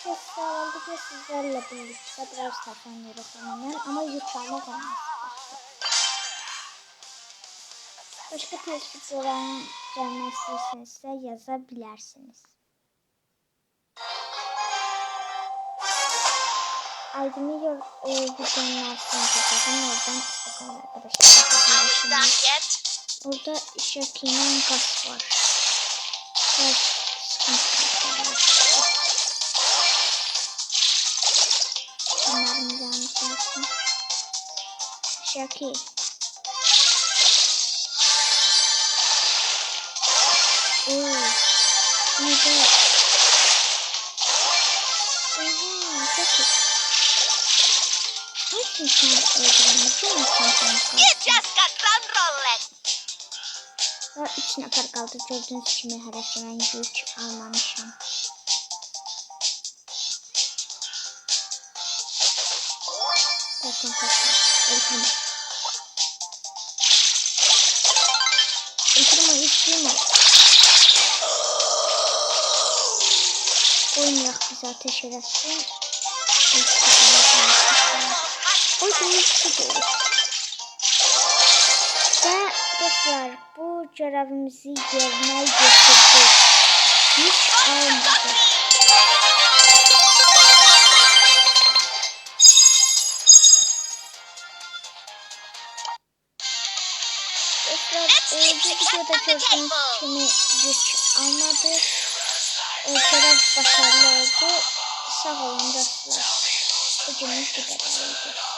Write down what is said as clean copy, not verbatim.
Bu sağladıkça sizlerle birlikte biraz taşanıyoruz hemen ama yutlamak olmaz. Başka tespitlere gelmezseniz yazabilirsiniz. Aydın'ı videonun altına çekelim. Oradan istedim arkadaşlar. Orada Şaki'nin gaz var. Biraz sıkıntı var. Umarım yanlışlıkla. Şaki. Oh my god. Çok iyi. Nasıl sen öldüremezsin? You just got run. Ve 3 nefer kaldı. Gördüğünüz gibi hemen yük almamışım. Bakın öldürme. Öldürme istiyorum. Oynayak bize ateş edersin. O değişti değil. Ve dostlar bu görevimizi yerine getirdik. Hiç almadık. Dostlar bu videoda gördüğünüz kimi yük almadık. Görev başarılı oldu. Sağ olun dostlar. Bugünlük bu kadarıydı.